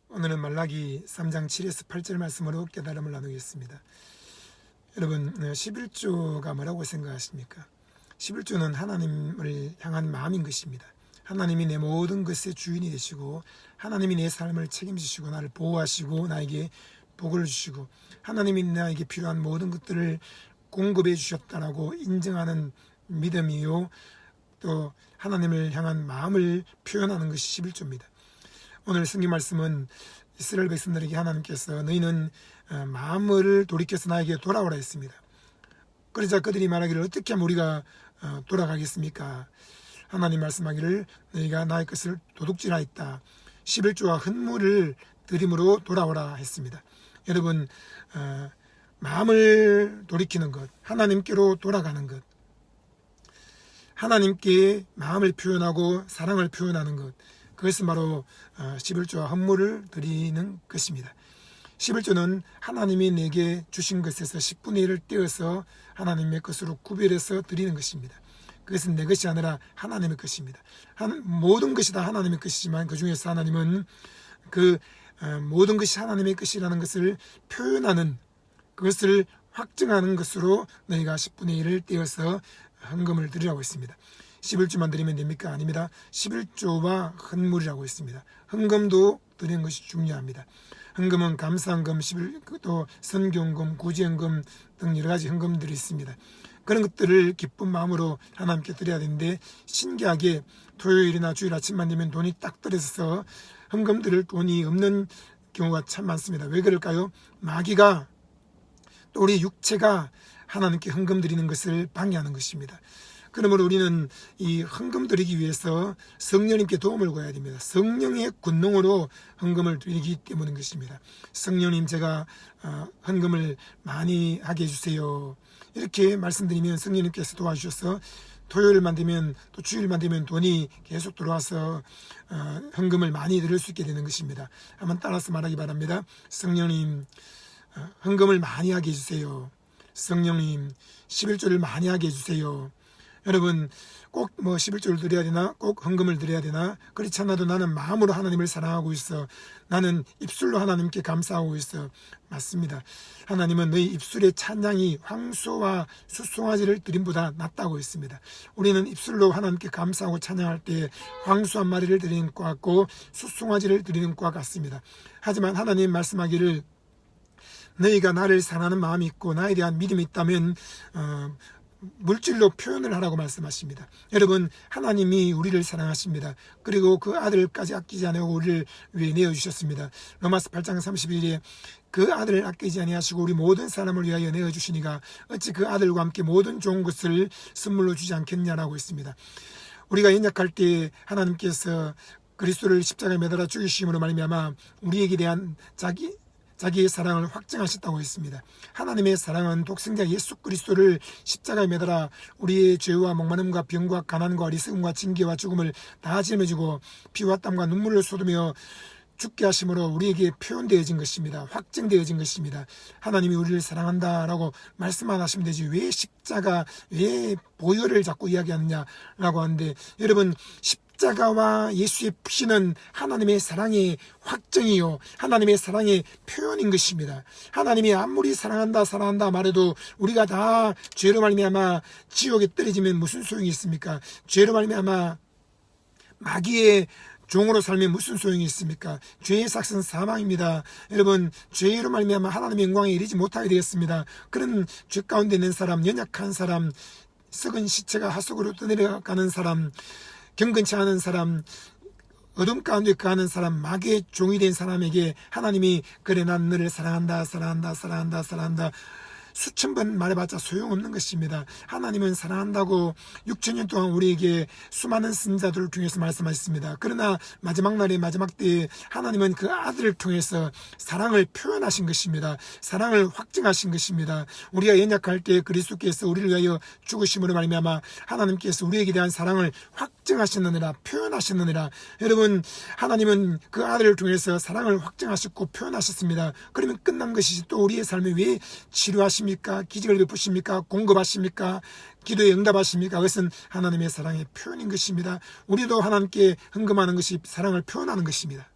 오늘은 말라기 3장 7에서 8절 말씀으로 깨달음을 나누겠습니다. 여러분, 11조가 뭐라고 생각하십니까? 11조는 하나님을 향한 마음인 것입니다. 하나님이 내 모든 것의 주인이 되시고, 하나님이 내 삶을 책임지시고 나를 보호하시고 나에게 복을 주시고, 하나님이 나에게 필요한 모든 것들을 공급해 주셨다라고 인정하는 믿음이요, 또 하나님을 향한 마음을 표현하는 것이 11조입니다. 오늘 성경 말씀은 이스라엘 백성들에게 하나님께서 너희는 마음을 돌이켜서 나에게 돌아오라 했습니다. 그러자 그들이 말하기를 어떻게 하면 우리가 돌아가겠습니까? 하나님 말씀하기를 너희가 나의 것을 도둑질하였다. 11조와 헌물을 드림으로 돌아오라 했습니다. 여러분, 마음을 돌이키는 것, 하나님께로 돌아가는 것, 하나님께 마음을 표현하고 사랑을 표현하는 것, 그것은 바로 11조와 헌물을 드리는 것입니다. 11조는 하나님이 내게 주신 것에서 10분의 1을 떼어서 하나님의 것으로 구별해서 드리는 것입니다. 그것은 내 것이 아니라 하나님의 것입니다. 모든 것이 다 하나님의 것이지만 그 중에서 하나님은 그 모든 것이 하나님의 것이라는 것을 표현하는, 그것을 확증하는 것으로 너희가 10분의 1을 떼어서 헌금을 드리라고 했습니다. 11조만 드리면 됩니까? 아닙니다. 11조와 헌물이라고 했습니다. 헌금도 드리는 것이 중요합니다. 헌금은 감사헌금, 또 선교헌금, 구제헌금 등 여러 가지 헌금들이 있습니다. 그런 것들을 기쁜 마음으로 하나님께 드려야 되는데, 신기하게 토요일이나 주일 아침만 되면 돈이 딱 떨어져서 헌금 드릴 돈이 없는 경우가 참 많습니다. 왜 그럴까요? 마귀가, 또 우리 육체가 하나님께 헌금 드리는 것을 방해하는 것입니다. 그러므로 우리는 이 헌금 드리기 위해서 성령님께 도움을 구해야 됩니다. 성령의 권능으로 헌금을 드리기 때문인 것입니다. 성령님, 제가 헌금을 많이 하게 해주세요. 이렇게 말씀드리면 성령님께서 도와주셔서 토요일만 되면, 또 주일만 되면 돈이 계속 들어와서 헌금을 많이 드릴 수 있게 되는 것입니다. 한번 따라서 말하기 바랍니다. 성령님, 헌금을 많이 하게 해주세요. 성령님, 11조를 많이 하게 해주세요. 여러분, 꼭 11조를 드려야 되나? 꼭 헌금을 드려야 되나? 그렇지 않아도 나는 마음으로 하나님을 사랑하고 있어. 나는 입술로 하나님께 감사하고 있어. 맞습니다. 하나님은 너희 입술의 찬양이 황소와 숫송아지를 드림보다 낫다고 했습니다. 우리는 입술로 하나님께 감사하고 찬양할 때 황소 한 마리를 드리는 것 같고 숫송아지를 드리는 것 같습니다. 하지만 하나님 말씀하기를 너희가 나를 사랑하는 마음이 있고 나에 대한 믿음이 있다면 물질로 표현을 하라고 말씀하십니다. 여러분, 하나님이 우리를 사랑하십니다. 그리고 그 아들까지 아끼지 아니하고 우리를 위해 내어주셨습니다. 로마서 8장 31절에 그 아들을 아끼지 아니하시고 우리 모든 사람을 위하여 내어주시니가 어찌 그 아들과 함께 모든 좋은 것을 선물로 주지 않겠냐라고 했습니다. 우리가 연약할 때 하나님께서 그리스도를 십자가에 매달아 죽이심으로 말미암아 우리에게 대한 자기의 사랑을 확증하셨다고 했습니다. 하나님의 사랑은 독생자 예수 그리스도를 십자가에 매달아 우리의 죄와 목마름과 병과 가난과 어리석음과 징계와 죽음을 다 짊어지고 피와 땀과 눈물을 쏟으며 죽게 하심으로 우리에게 표현되어진 것입니다. 확증되어진 것입니다. 하나님이 우리를 사랑한다라고 말씀 안 하시면 되지 왜 십자가, 왜 보혈을 자꾸 이야기하느냐라고 하는데, 여러분, 십자가와 예수의 피는 하나님의 사랑의 확정이요, 하나님의 사랑의 표현인 것입니다. 하나님이 아무리 사랑한다 말해도 우리가 다 죄로 말미암아 지옥에 떨어지면 무슨 소용이 있습니까? 죄로 말미암아 마귀의 종으로 살면 무슨 소용이 있습니까? 죄의 삭은 사망입니다. 여러분, 죄로 말미암아 하나님의 영광에 이르지 못하게 되었습니다. 그런 죄 가운데 있는 사람, 연약한 사람, 썩은 시체가 하속으로 떠내려가는 사람, 경건치 않은 사람, 어둠 가운데 거하는 사람, 마귀의 종이 된 사람에게 하나님이 그래 난 너를 사랑한다 수천 번 말해봤자 소용없는 것입니다. 하나님은 사랑한다고 6천년 동안 우리에게 수많은 선지자들을 통해서 말씀하셨습니다. 그러나 마지막 날의 마지막 때에 하나님은 그 아들을 통해서 사랑을 표현하신 것입니다. 사랑을 확증하신 것입니다. 우리가 연약할 때 그리스도께서 우리를 위하여 죽으심으로 말미암아 하나님께서 우리에게 대한 사랑을 확증하셨느니라, 표현하셨느니라. 여러분, 하나님은 그 아들을 통해서 사랑을 확증하셨고 표현하셨습니다. 그러면 끝난 것이지 또 우리의 삶에 왜 치료하십니까? 기적을 베푸십니까? 공급하십니까? 기도에 응답하십니까? 그것은 하나님의 사랑의 표현인 것입니다. 우리도 하나님께 헌금하는 것이 사랑을 표현하는 것입니다.